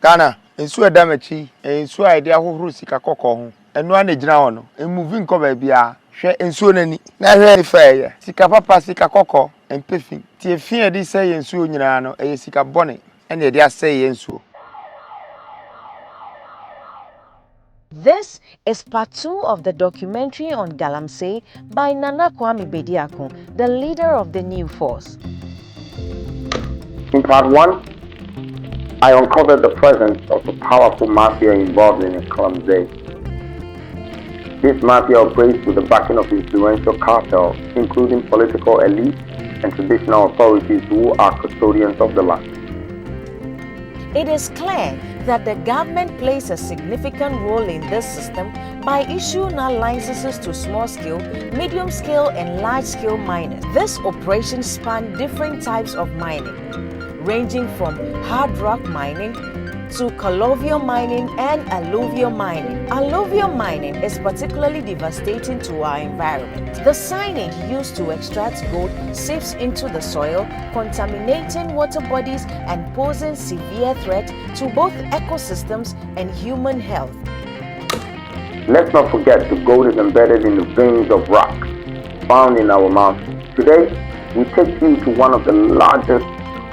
Ghana, ensu edamachi, ensu ide ahohoro sika kokko ho. Enu an egyina ho no. Emuvi nko ba bia. Hwe ensu nani. Na hwe ifeye. Sika papa sika kokko, empefi. Tie fi e di say ensu nyina no, eye sika bone. Ene e di asay ensu. This is part 2 of the documentary on Galamsey by Nana Kwame Badiako, the leader of the new force. In part 1, I uncovered the presence of a powerful mafia involved in Galamsey. This mafia operates with the backing of influential cartels, including political elites and traditional authorities who are custodians of the land. It is clear that the government plays a significant role in this system by issuing licenses to small-scale, medium-scale, and large-scale miners. This operation spans different types of mining, ranging from hard rock mining to colluvial mining and alluvial mining. Alluvial mining is particularly devastating to our environment. The cyanide used to extract gold seeps into the soil, contaminating water bodies and posing severe threat to both ecosystems and human health. Let's not forget the gold is embedded in the veins of rock found in our mountains. Today, we take you to one of the largest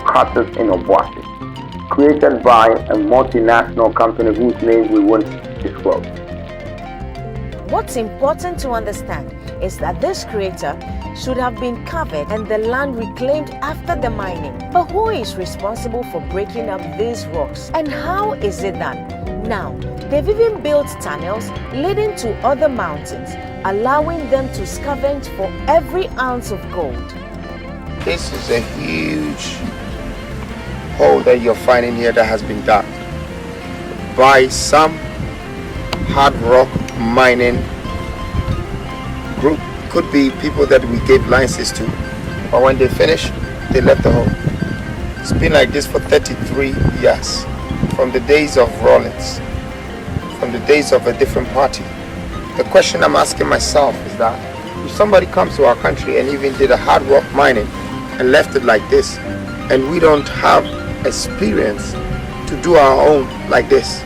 craters in Obuasi, created by a multinational company whose name we won't disclose. What's important to understand is that this crater should have been covered and the land reclaimed after the mining. But who is responsible for breaking up these rocks, and how is it done? Now, they've even built tunnels leading to other mountains, allowing them to scavenge for every ounce of gold. This is a huge hole that you're finding here that has been dug by some hard rock mining group. Could be people that we gave licenses to, but when they finish, they left the hole. It's been like this for 33 years, from the days of Rollins, from the days of a different party. The question I'm asking myself is that if somebody comes to our country and even did a hard rock mining and left it like this, and we don't have experience to do our own like this,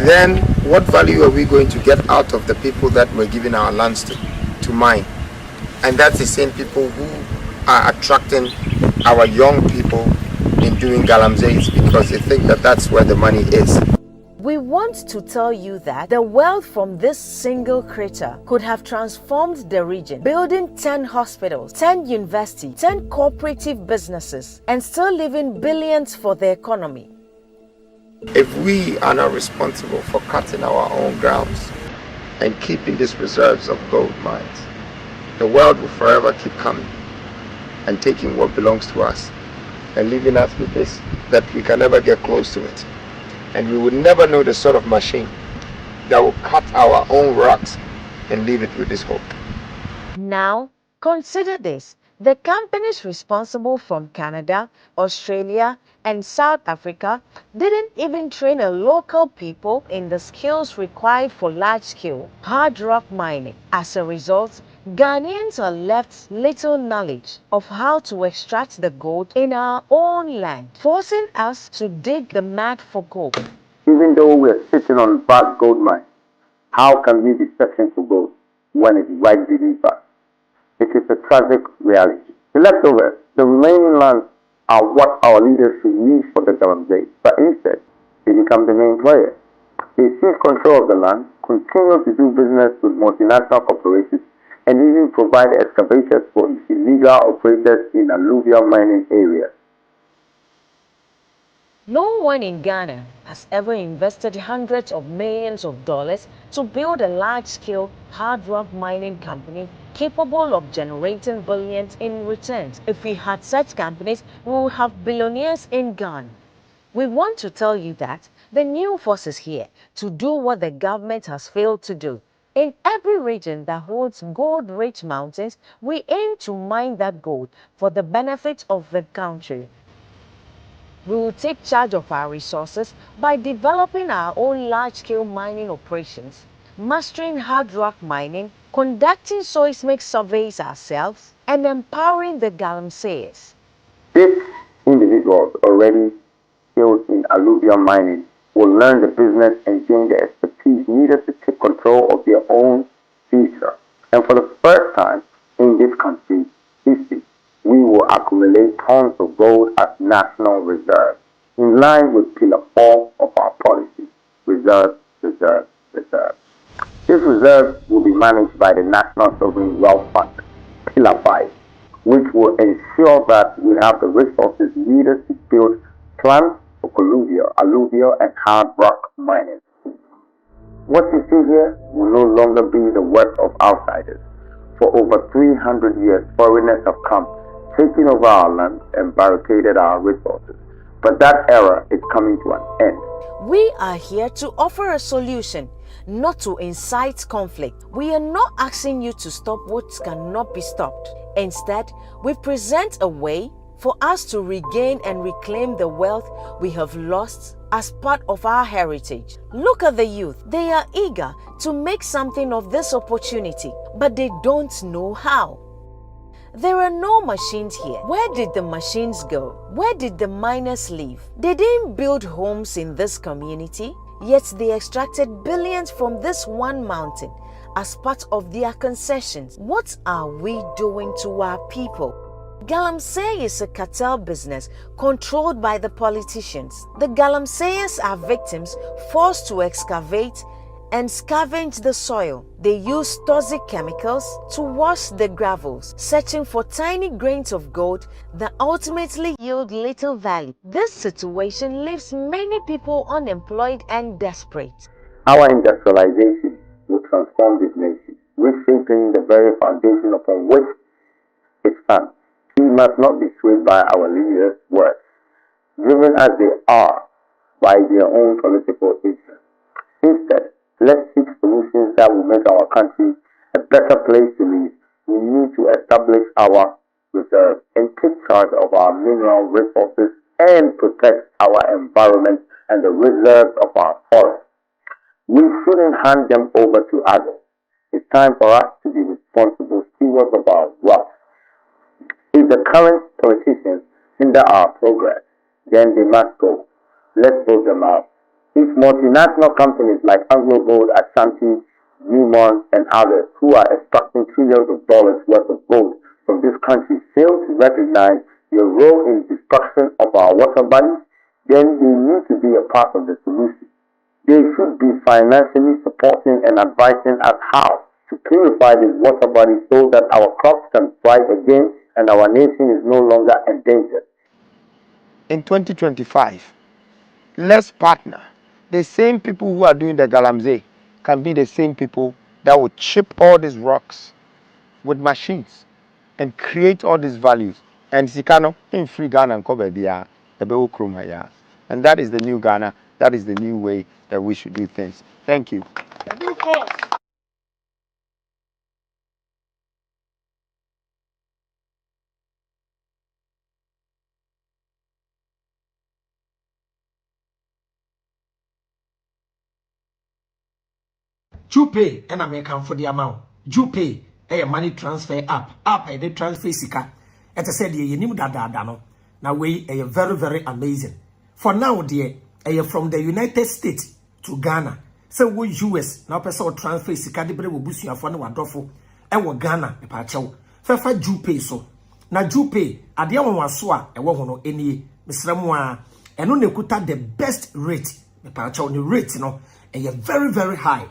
then what value are we going to get out of the people that we're giving our lands to mine? And that's the same people who are attracting our young people in doing Galamseys because they think that that's where the money is. We want to tell you that the wealth from this single crater could have transformed the region, building 10 hospitals, 10 universities, 10 cooperative businesses, and still leaving billions for the economy. If we are not responsible for cutting our own grounds and keeping these reserves of gold mines, the world will forever keep coming and taking what belongs to us and leaving us with this that we can never get close to it. And we would never know the sort of machine that will cut our own rocks and leave it with this hole. Now, consider this. The companies responsible from Canada, Australia, and South Africa didn't even train a local people in the skills required for large-scale hard rock mining. As a result, Ghanaians are left little knowledge of how to extract the gold in our own land, forcing us to dig the mud for gold. Even though we're sitting on vast gold mines, how can we be searching for gold when it's right beneath us? It is a tragic reality. The leftovers, the remaining lands, are what our leaders should use for the Galamsey, but instead, they become the main players. They seize control of the land, continue to do business with multinational corporations, and even provide excavators for illegal operators in alluvial mining areas. No one in Ghana has ever invested hundreds of millions of dollars to build a large-scale hard rock mining company capable of generating billions in returns. If we had such companies, we would have billionaires in Ghana. We want to tell you that the new force is here to do what the government has failed to do. In every region that holds gold-rich mountains, we aim to mine that gold for the benefit of the country. We will take charge of our resources by developing our own large-scale mining operations, mastering hard rock mining, conducting seismic surveys ourselves, and empowering the Galamseyers. These individuals already skilled in alluvial mining will learn the business and gain the expertise needed to take control of their own future. And for the first time in this country's history, we will accumulate tons of gold as national reserve, in line with Pillar 4 of our policy: reserve, reserve, reserve. This reserve will be managed by the National Sovereign Wealth Fund, Pillar 5, which will ensure that we have the resources needed to build plants for alluvial, and hard rock mining. What you see here will no longer be the work of outsiders. For over 300 years, foreigners have come, taken over our land, and barricaded our resources. But that era is coming to an end. We are here to offer a solution, not to incite conflict. We are not asking you to stop what cannot be stopped. Instead, we present a way for us to regain and reclaim the wealth we have lost as part of our heritage. Look at the youth. They are eager to make something of this opportunity, but they don't know how. There are no machines here. Where did the machines go? Where did the miners live? They didn't build homes in this community, yet they extracted billions from this one mountain as part of their concessions. What are we doing to our people? Galamsey is a cartel business controlled by the politicians. The Galamseyers are victims forced to excavate and scavenge the soil. They use toxic chemicals to wash the gravels, searching for tiny grains of gold that ultimately yield little value. This situation leaves many people unemployed and desperate. Our industrialization will transform this nation, reshaping the very foundation upon which it stands. We must not be swayed by our leaders' words, driven as they are by their own political interests. Instead, let's seek solutions that will make our country a better place to live. We need to establish our reserves and take charge of our mineral resources and protect our environment and the reserves of our forests. We shouldn't hand them over to others. It's time for us to be responsible stewards of our wealth. If the current politicians hinder our progress, then they must go. Let's vote them out. If multinational companies like Anglo Gold, Ashanti, Newmont, and others who are extracting trillions of dollars worth of gold from this country fail to recognize their role in the destruction of our water bodies, then they need to be a part of the solution. They should be financially supporting and advising us how to purify these water bodies so that our crops can thrive again and our nation is no longer endangered. In 2025, let's partner. The same people who are doing the Galamsey can be the same people that will chip all these rocks with machines and create all these values. And Sikano in free Ghana and cover the Krumaya. And that is the new Ghana. That is the new way that we should do things. Thank you. Jupay and American for the amount. Jupay a money transfer app a transfer sika. As I said, you need that. Now we are very, very amazing. For now, dear, from the United States to Ghana. So we US now person transfer sika de will boost your phone wadofo. And Ghana a pacho. Fafa Jupay so. Na Jupay adia waso a ewo hono eni misramwa eno nekuta the best rate. The pacho the rate no very, very high.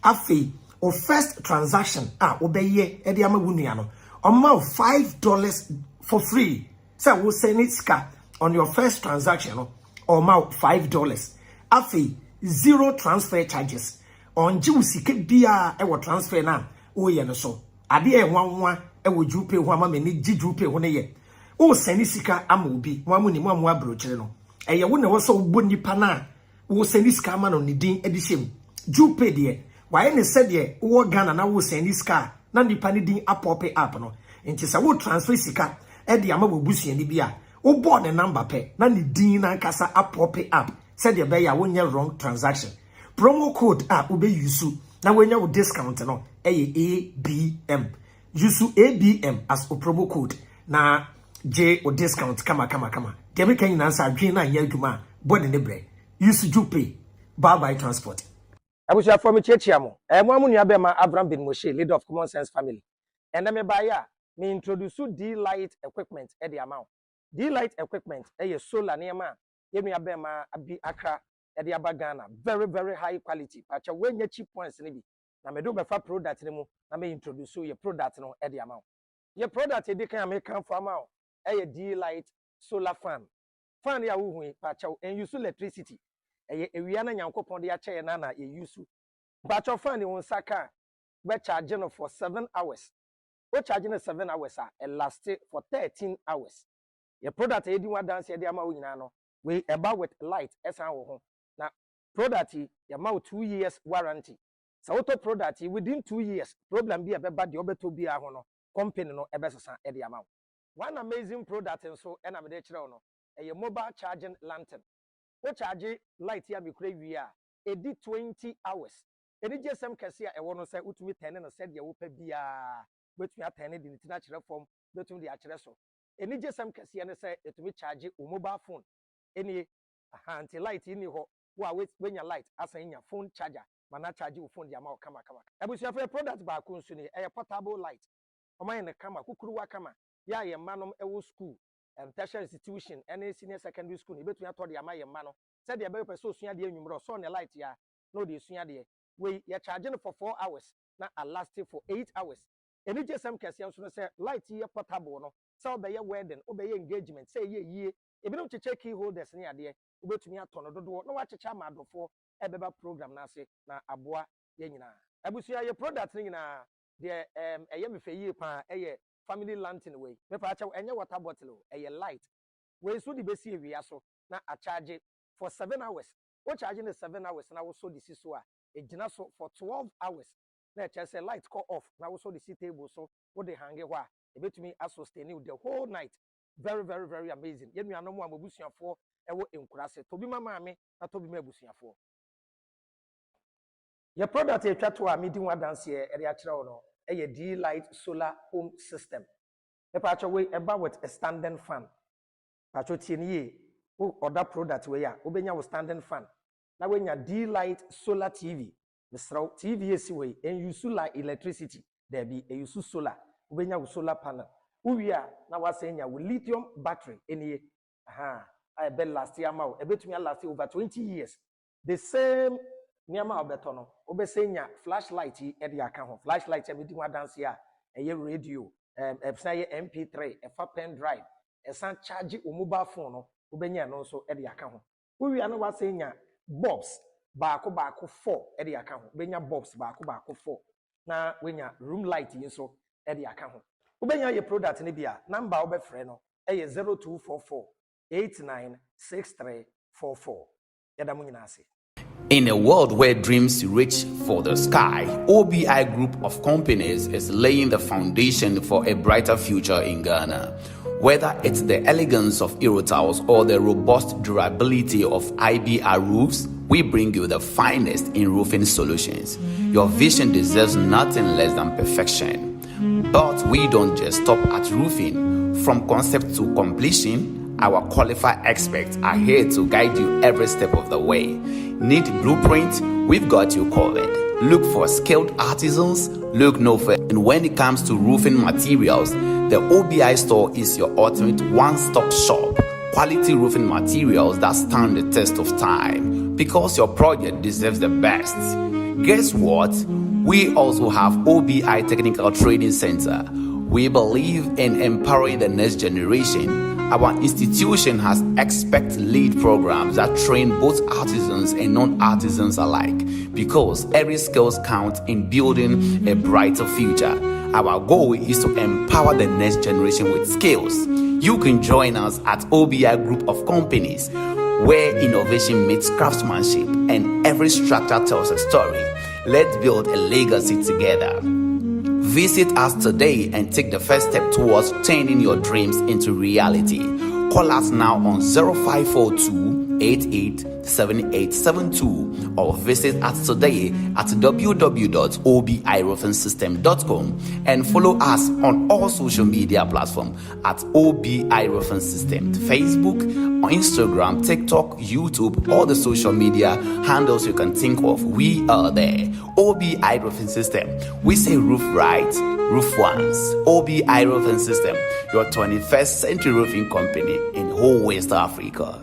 Afi or first transaction obeye e de ama wunua no amount $5 for free. So we send it ska on your first transaction no amount $5. Afi zero transfer charges on jiwsike bia e wo transfer na wo ye no so ade e nwanwa e wo Jupay ho ama me ni Jupay ho ne ye wo send sika ama obi mo amu ni mo amu abrochire no ye wo ne wo so bo nipa na wo send sika ama no ni din edishem Jupay de why ne said ye wo Ghana na wo send sika na nipa ni din apope app no nti sa wo transfer sika e de ama bobusu ni bia wo board the number pe na ni din na kasa apope app said ye be ya wo nye wrong transaction promo code wo be use na wo nya wo discount no ABM use ABM as a promo code na J o discount kama de me kan na sa adwen na nya adwuma body ne bre use Jupe bye transport abusia for me chechiamo mo amu be ma Abraham bin Moshe, leader of Common Sense family and me buy ya me introduce derelict equipment e the amount derelict equipment e solar near yenu be ma abi akra e de abagana very high quality pacha wenya cheap points ni bi na me do be fa product ni mu na me introduce your product no e de amount your product e de kan me kan for amount e derelict solar fan ya wo hu pacha en use electricity e ewia na nyankopon de ache na ye use pacha fan ni won saka be charge no for 7 hours we charge no 7 hours a last for 13 hours your product e di one dance e de ama wo nyina no we about with light esan wo ho na product ya ma 2 years warranty so auto product within 2 years problem bi e be ba de obeto bi a ho no company no e be sesa e de ama one amazing product nso e na me de kire wo no a mobile charging lantern we charge light ya me kura wi a e di 20 hours e di gsm kase a e wo no say utumi 10 no said ye wo pa bia betumi a 10 di tina kire form betumi di a kire so e ni gsm kase ne say etumi charge o mobile phone eni anti light ni ho wa when your light asan nya phone charger mana charge your phone di ama o kama abusia for product ba ko nsu ni e portable light o man ne kama kukuru wa kama ya ye manom e wo school tertiary institution any senior secondary school betumi ato di ama ye ma no said ye be person osua de anwumro so ne light ya no de sua de we ye charge for 4 hours na last for 8 hours eni jesam kase nso no say light ye portable no so obeye wedding obeye engagement say ye yie ebi no cheche key holders ni ade obetumi atono dodo na wa cheche amadofo ebeba program na ase na aboa ye nyina abusia ye product ni nyina de eye me fe yie pa eye family lantern way me pa acha enye water bottle eye light we so di besi ewia so na a charge for 7 hours o charge in 7 hours na wo so di so a e gina so for 12 hours na che say light call off na wo so di table so wo de hange ho a e betumi sustain you the whole night very amazing yenu anom a mabusuafo ewo enkurase tobi mama me na tobi ma abusuafo your product e twato a medi one dance e re a kire wo no e derelict solar home system e pa cho we eba with a standing fan pa cho tie ni ye order product we ya obenya wo standing fan na we nya derelict solar tv misraw tv esi we en use electricity there be e use solar obenya wo solar panel uwia na wasenya wo lithium battery enie I bet last year ma ebetumi last over 20 years the same niama obeto no obesenya flashlight e de aka ho flashlight e medi wa dance ya eye radio epsa mp3 efa pen drive esan charge o mobile phone no obenya no so e de aka ho uwia na wasenya bulbs baako 4 e de aka ho obenya bulbs baako 4 na wenya room light yin so e de aka ho ubenya ye product ni bia number obefre no eye 0244 896344 yada mu nyina ase. In a world where dreams reach for the sky, OBI Group of Companies is laying the foundation for a brighter future in Ghana. Whether it's the elegance of Eurotiles or the robust durability of IBR roofs, we bring you the finest in roofing solutions. Your vision deserves nothing less than perfection. But we don't just stop at roofing. From concept to completion, our qualified experts are here to guide you every step of the way. Need blueprint? We've got you covered. Look for skilled artisans? Look no further. And when it comes to roofing materials, the OBI store is your ultimate one-stop shop. Quality roofing materials that stand the test of time. Because your project deserves the best. Guess what? We also have OBI Technical Training Center. We believe in empowering the next generation. Our institution has expert-led programs that train both artisans and non-artisans alike, because every skills counts in building a brighter future. Our goal is to empower the next generation with skills. You can join us at OBI Group of Companies, where innovation meets craftsmanship and every structure tells a story. Let's build a legacy together. Visit us today and take the first step towards turning your dreams into reality. Call us now on 0542 887872 or visit us today at www.obiroofing.com and follow us on all social media platforms at OBI Roofing System, Facebook, Instagram, TikTok, YouTube, all the social media handles you can think of. We are there. OBI Roofing System. We say roof right, roof once. OBI Roofing System, your 21st century roofing company in whole West Africa.